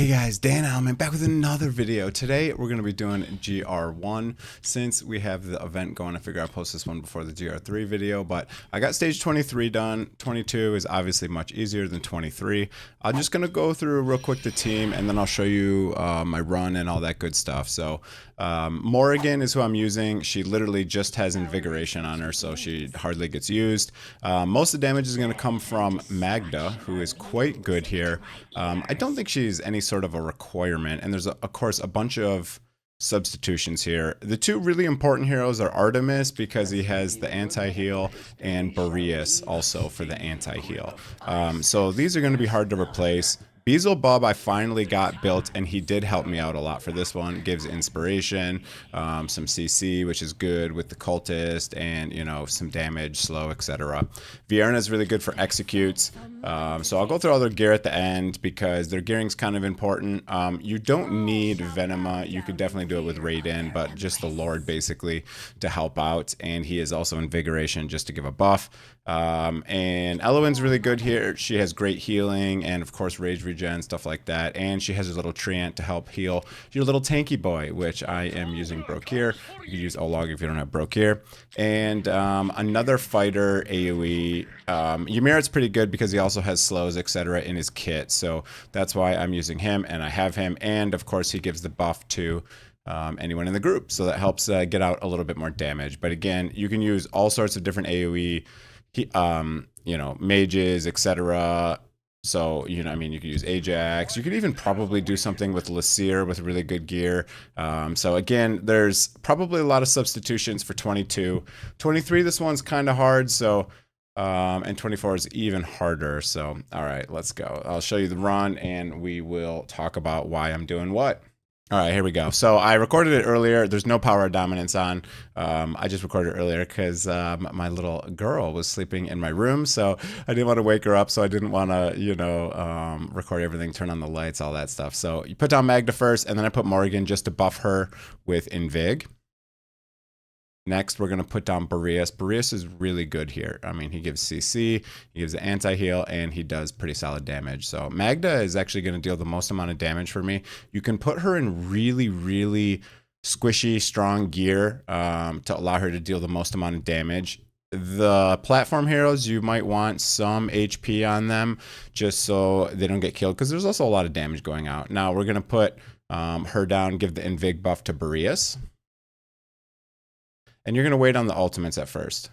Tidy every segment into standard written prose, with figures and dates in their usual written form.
Hey guys, Dan Heilman back with another video. Today we're going to be doing GR1 since we have the event going. I figure I'll post this one before the GR3 video, but I got stage 23 done. 22 is obviously much easier than 23. I'm just going to go through real quick the team and then I'll show you my run and all that good stuff. So Morrigan is who I'm using. She literally just has invigoration on her, so she hardly gets used. Most of the damage is going to come from Magda, who is quite good here. I don't think she's any sort of a requirement, and there's of course a bunch of substitutions here. The two really important heroes are Artemis because he has the anti-heal, and Boreas also for the anti-heal. So these are going to be hard to replace. Beelzebub I finally got built, and he did help me out a lot for this one. Gives inspiration, some CC, which is good with the cultist, and you know, some damage, slow, etc. Vierna is really good for executes. So I'll go through all their gear at the end because their gearing's kind of important. You don't need Venema. You could definitely do it with Raiden, but just the Lord basically to help out, and he is also invigoration just to give a buff. And Elowen's really good here. She has great healing and of course rage regen, stuff like that, and she has a little treant to help heal your little tanky boy, which I am using Brokir. You can use Olog if you don't have Brokir. And another fighter AoE, Ymiret's pretty good because he also has slows, etc. in his kit, so that's why I'm using him, and I have him, and of course he gives the buff to anyone in the group, so that helps get out a little bit more damage. But again, you can use all sorts of different AoE, you know, mages, etc. So, you know, I mean, you could use Ajax. You could even probably do something with Lasir with really good gear. So again, there's probably a lot of substitutions for 22. 23, this one's kind of hard, so and 24 is even harder. So, all right, let's go. I'll show you the run and we will talk about why I'm doing what. All right, here we go. So I recorded it earlier. There's no power of dominance on. I just recorded it earlier because my little girl was sleeping in my room, so I didn't want to wake her up, so I didn't want to, you know, record everything, turn on the lights, all that stuff. So you put down Magda first, and then I put Morrigan just to buff her with Invig. Next, we're going to put down Boreas. Boreas is really good here. I mean, he gives CC, he gives the anti-heal, and he does pretty solid damage. So Magda is actually going to deal the most amount of damage for me. You can put her in really, really squishy, strong gear to allow her to deal the most amount of damage. The platform heroes, you might want some HP on them just so they don't get killed, because there's also a lot of damage going out. Now, we're going to put her down, give the Invig buff to Boreas. And you're going to wait on the ultimates at first.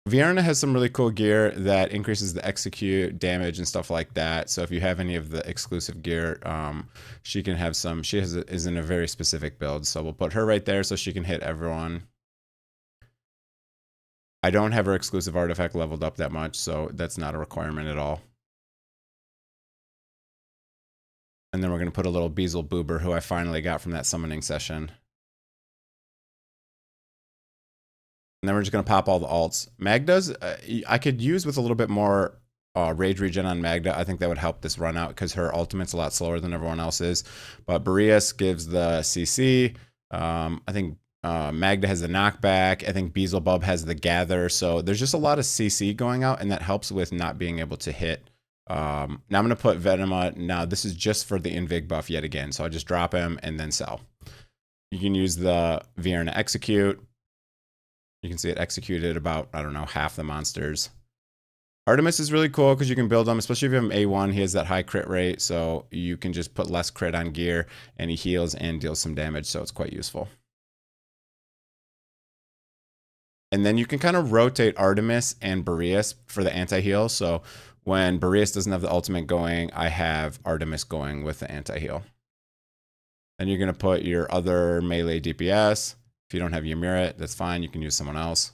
Vierna has some really cool gear that increases the execute, damage, and stuff like that. So if you have any of the exclusive gear, she can have some. She is in a very specific build. So we'll put her right there so she can hit everyone. I don't have her exclusive artifact leveled up that much, so that's not a requirement at all. And then we're going to put a little Beelzebub, who I finally got from that summoning session. And then we're just going to pop all the alts. Magda's, I could use with a little bit more rage regen on Magda. I think that would help this run out because her ultimate's a lot slower than everyone else's. But Boreas gives the CC. I think Magda has the knockback. I think Beelzebub has the gather. So there's just a lot of CC going out, and that helps with not being able to hit. Now I'm going to put Venema. Now this is just for the Invig buff yet again. So I just drop him and then sell. You can use the Vierna execute. You can see it executed about, I don't know, half the monsters. Artemis is really cool because you can build him, especially if you have him A1. He has that high crit rate, so you can just put less crit on gear, and he heals and deals some damage, so it's quite useful. And then you can kind of rotate Artemis and Boreas for the anti-heal. So when Boreas doesn't have the ultimate going, I have Artemis going with the anti-heal. Then you're going to put your other melee DPS. If you don't have Ymiret, that's fine. You can use someone else.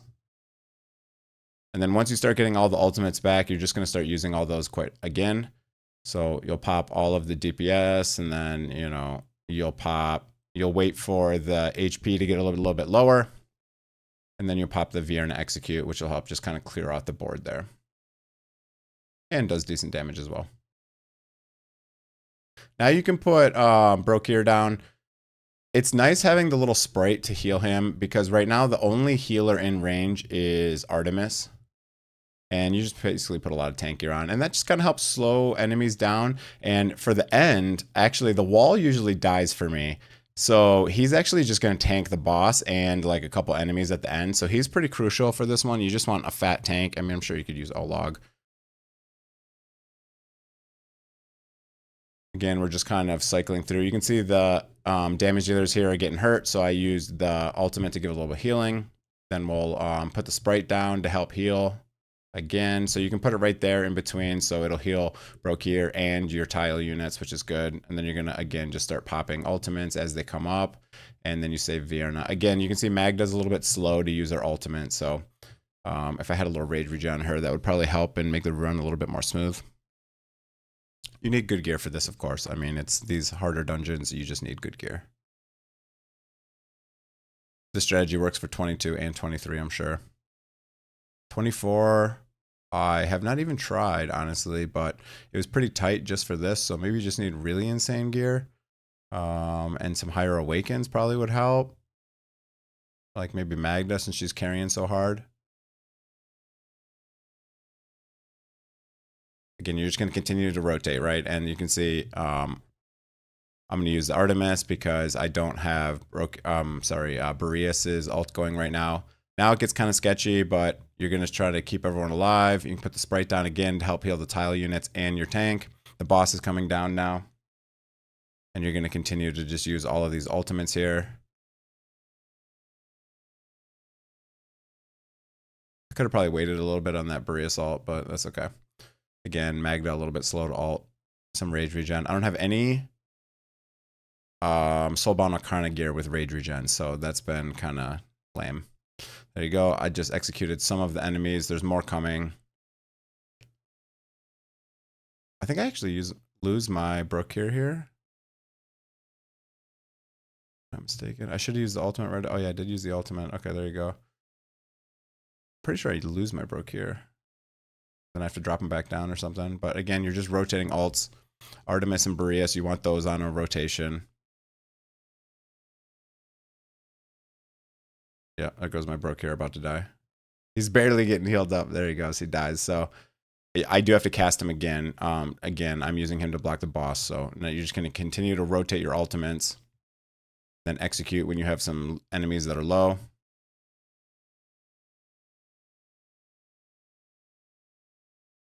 And then once you start getting all the ultimates back, you're just going to start using all those quite again. So you'll pop all of the DPS, and then, you know, you'll wait for the HP to get a little bit lower. And then you'll pop the Vierna execute, which will help just kind of clear out the board there. And does decent damage as well. Now you can put Brokir down. It's nice having the little sprite to heal him because right now the only healer in range is Artemis. and you just basically put a lot of tank gear on, and that just kind of helps slow enemies down. And for the end, actually the wall usually dies for me, so he's actually just going to tank the boss and like a couple enemies at the end, so he's pretty crucial for this one. You just want a fat tank. I mean, I'm sure you could use Olog. Again, we're just kind of cycling through. You can see the damage dealers here are getting hurt, so I used the ultimate to give a little bit of healing. Then we'll put the sprite down to help heal again. So you can put it right there in between, so it'll heal Brokir and your tile units, which is good. And then you're gonna again just start popping ultimates as they come up, and then you save Vierna. Again, you can see Magda's a little bit slow to use her ultimate, so if I had a little rage regen on her, that would probably help and make the run a little bit more smooth. You need good gear for this, of course. I mean, it's these harder dungeons, you just need good gear. This strategy works for 22 and 23, I'm sure. 24, I have not even tried, honestly, but it was pretty tight just for this, so maybe you just need really insane gear. And some higher awakens probably would help. Like maybe Magda, since she's carrying so hard. Again, you're just going to continue to rotate, right? And you can see I'm going to use the Artemis because I don't have Boreas's ult going right now. Now it gets kind of sketchy, but you're going to try to keep everyone alive. You can put the sprite down again to help heal the tile units and your tank. The boss is coming down now. And you're going to continue to just use all of these ultimates here. I could have probably waited a little bit on that Boreas ult, but that's okay. Again, Magda a little bit slow to ult. Some rage regen. I don't have any Soulbound Arcana gear with rage regen, so that's been kind of lame. There you go. I just executed some of the enemies. There's more coming. I think I actually lose my Brokir here. If I'm mistaken. I should have used the ultimate right. Oh yeah, I did use the ultimate. Okay, there you go. Pretty sure I lose my Brokir. Then I have to drop them back down or something. But again, you're just rotating ults. Artemis and Boreas, you want those on a rotation. Yeah, there goes my Brokir about to die. He's barely getting healed up. There he goes. He dies. So I do have to cast him again. Again, I'm using him to block the boss. So now you're just going to continue to rotate your ultimates. Then execute when you have some enemies that are low.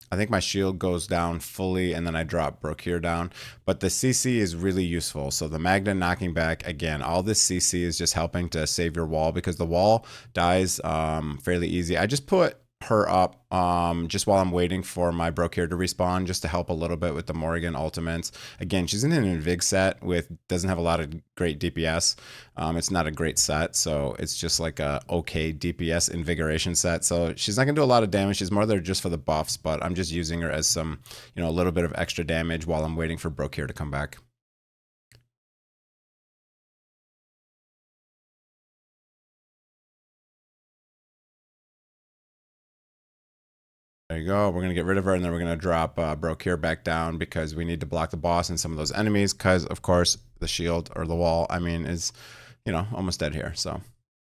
I think my shield goes down fully, and then I drop Brokir down. But the CC is really useful. So the Magda knocking back, again, all this CC is just helping to save your wall, because the wall dies fairly easy. I just put her up just while I'm waiting for my Brokir to respawn, just to help a little bit with the Morrigan ultimates. Again, she's in an Invig set with doesn't have a lot of great DPS. It's not a great set, so it's just like a okay DPS invigoration set. So she's not gonna do a lot of damage. She's more there just for the buffs, but I'm just using her as some, you know, a little bit of extra damage while I'm waiting for Brokir to come back. There you go. We're going to get rid of her, and then we're going to drop Brokir back down because we need to block the boss and some of those enemies, because, of course, the shield or the wall, I mean, is, you know, almost dead here. So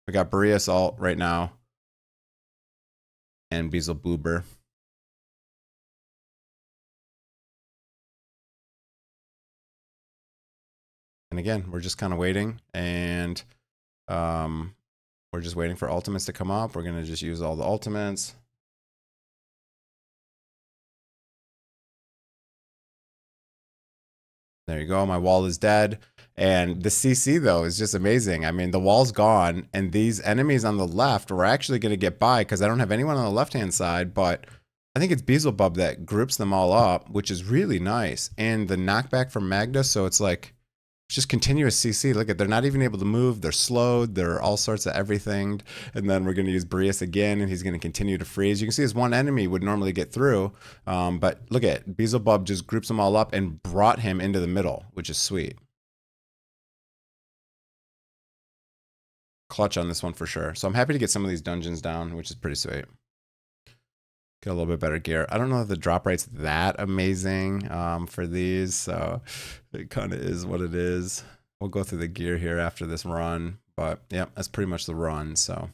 we got Boreas ult right now and Beelzeboober. And again, we're just kind of waiting, and we're just waiting for ultimates to come up. We're going to just use all the ultimates. There you go. My wall is dead. And the CC, though, is just amazing. I mean, the wall's gone, and these enemies on the left were actually going to get by because I don't have anyone on the left-hand side, but I think it's Beelzebub that groups them all up, which is really nice. And the knockback from Magda, so it's like, it's just continuous CC. Look at, they're not even able to move. They're slowed. They're all sorts of everything. And then we're going to use Boreas again, and he's going to continue to freeze. You can see his one enemy would normally get through. But look at, Beelzebub just groups them all up and brought him into the middle, which is sweet. Clutch on this one for sure. So I'm happy to get some of these dungeons down, which is pretty sweet. Get a little bit better gear. I don't know if the drop rate's that amazing for these, so it kind of is what it is. We'll go through the gear here after this run, but yeah, that's pretty much the run. So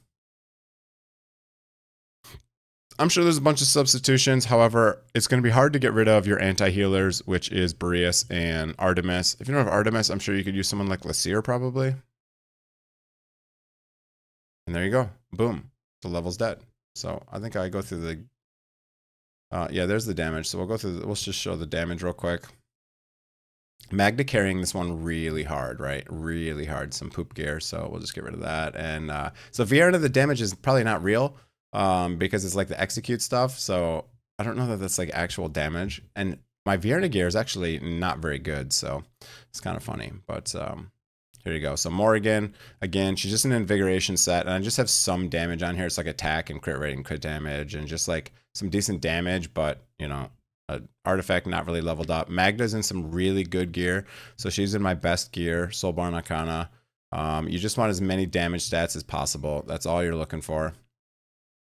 I'm sure there's a bunch of substitutions. However, it's going to be hard to get rid of your anti-healers, which is Boreas and Artemis. If you don't have Artemis, I'm sure you could use someone like Laseer probably. And there you go. Boom. The level's dead. So I think I go through the... yeah, there's the damage. So we'll go through... Let's just show the damage real quick. Magda carrying this one really hard, right? Really hard. Some poop gear. So we'll just get rid of that. And so Vierna, the damage is probably not real because it's like the execute stuff. So I don't know that that's like actual damage. And my Vierna gear is actually not very good. So it's kind of funny. But... here you go. So Morrigan, again, she's just an invigoration set, and I just have some damage on here. It's like attack and crit rate and crit damage, and just like some decent damage, but you know, artifact not really leveled up. Magda's in some really good gear, so she's in my best gear, Soulborn Arcana. You just want as many damage stats as possible. That's all you're looking for.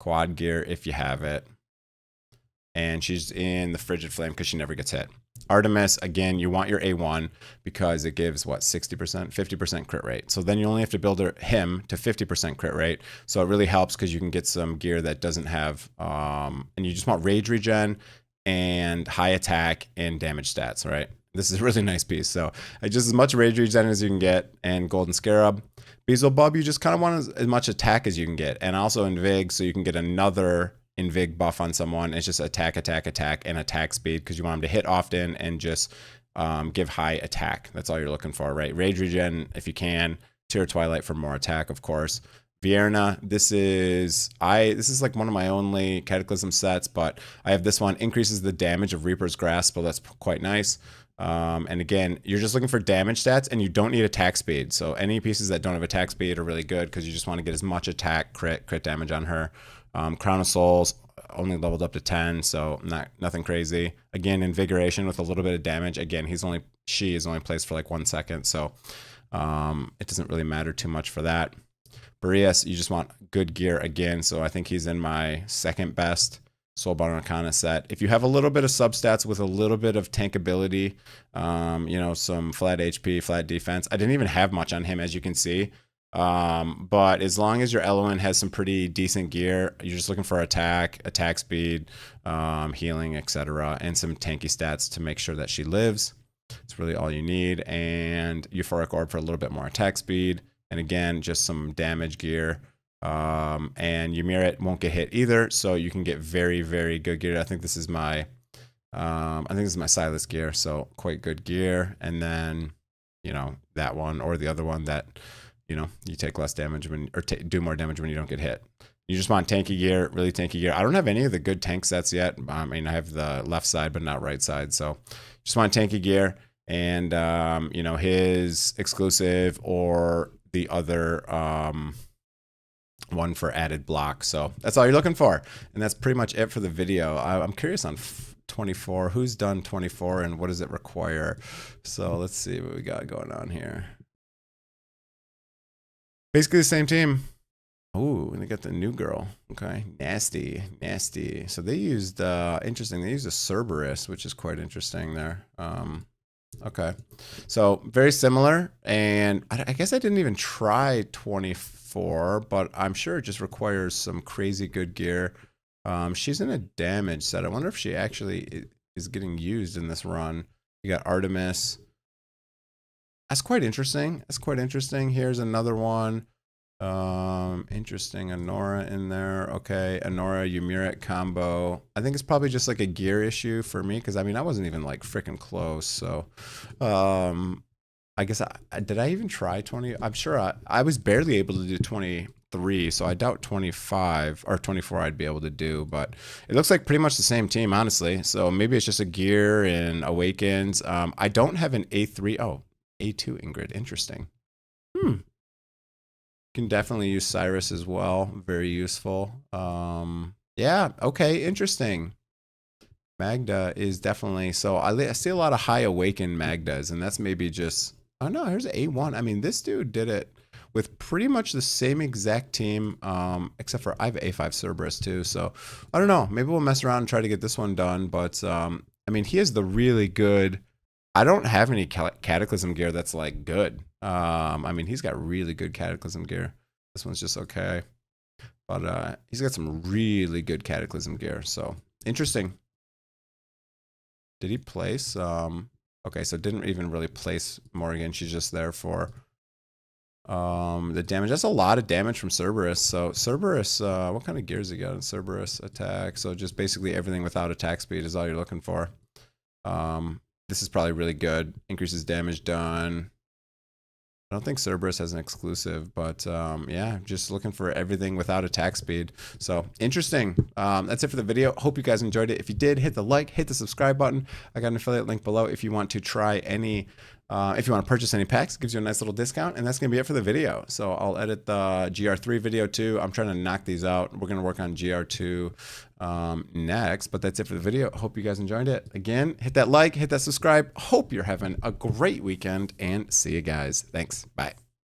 Quad gear if you have it. And she's in the Frigid Flame because she never gets hit. Artemis, again, you want your A1 because it gives, what, 60%? 50% crit rate. So then you only have to build him to 50% crit rate. So it really helps because you can get some gear that doesn't have, and you just want rage regen and high attack and damage stats, right? This is a really nice piece. So just as much rage regen as you can get, and Golden Scarab. Beelzebub, you just kind of want as much attack as you can get. And also Invig, so you can get another Invig buff on someone. It's just attack, attack, attack, and attack speed because you want them to hit often and just give high attack. That's all you're looking for, right? Rage regen if you can. Tear Twilight for more attack, of course. Vierna, this is like one of my only Cataclysm sets, but I have this one. Increases the damage of Reaper's Grasp, so that's quite nice. And again, you're just looking for damage stats, and you don't need attack speed. So any pieces that don't have attack speed are really good because you just want to get as much attack, crit damage on her. Crown of Souls only leveled up to 10, so nothing crazy. Again, Invigoration with a little bit of damage. Again, she is only placed for like 1 second, so it doesn't really matter too much for that. Boreas, you just want good gear again, so I think he's in my second best Soulborn Arcana set. If you have a little bit of substats with a little bit of tankability, you know, some flat HP, flat defense. I didn't even have much on him, as you can see. But as long as your Eloin has some pretty decent gear, you're just looking for attack speed, healing, etc., and some tanky stats to make sure that she lives. It's really all you need. And Euphoric Orb for a little bit more attack speed. And again, just some damage gear. And Ymir won't get hit either, so you can get very, very good gear. I think this is my Silas gear, so quite good gear. And then, you know, that one or the other one that, you know, you take less damage do more damage when you don't get hit. You just want tanky gear, really tanky gear. I don't have any of the good tank sets yet. I mean, I have the left side, but not right side. So just want tanky gear and, you know, his exclusive or the other one for added block. So that's all you're looking for. And that's pretty much it for the video. I'm curious on 24. Who's done 24 and what does it require? So let's see what we got going on here. Basically the same team. Oh, and they got the new girl. Okay, nasty. So they used interesting. They used a Cerberus, which is quite interesting there. Okay, so very similar. And I guess I didn't even try 24, but I'm sure it just requires some crazy good gear. She's in a damage set. I wonder if she actually is getting used in this run. You got Artemis. That's quite interesting. Here's another one. Interesting. Honora in there. Okay. Honora, Ymiric combo. I think it's probably just like a gear issue for me because I mean, I wasn't even like freaking close. So, I guess did I even try 20? I'm sure I was barely able to do 23. So I doubt 25 or 24 I'd be able to do, but it looks like pretty much the same team, honestly. So maybe it's just a gear and awakens. I don't have an A3. Oh, A2 Ingrid. Interesting. Can definitely use Cyrus as well. Very useful. Yeah. Okay. Interesting. Magda is definitely, so I see a lot of high awakened Magdas, and that's maybe just, oh no, here's an A1. I mean, this dude did it with pretty much the same exact team, except for I have A5 Cerberus too. So I don't know. Maybe we'll mess around and try to get this one done. But I mean, he has the really good. I don't have any Cataclysm gear that's like good. I mean, he's got really good Cataclysm gear. This one's just okay. But he's got some really good Cataclysm gear. So interesting. Did he place? Okay, so didn't even really place Morgan. She's just there for the damage. That's a lot of damage from Cerberus. So Cerberus, what kind of gears he got in Cerberus? Attack. So just basically everything without attack speed is all you're looking for. This is probably really good. Increases damage done. I don't think Cerberus has an exclusive, but yeah, just looking for everything without attack speed. So interesting. That's it for the video. Hope you guys enjoyed it. If you did, hit the like, hit the subscribe button. I got an affiliate link below if you want to try any, if you want to purchase any packs. It gives you a nice little discount, and that's going to be it for the video. So I'll edit the GR3 video too. I'm trying to knock these out. We're going to work on GR2 next, but that's it for the video. Hope you guys enjoyed it. Again, hit that like, hit that subscribe. Hope you're having a great weekend, and see you guys. Thanks. Bye.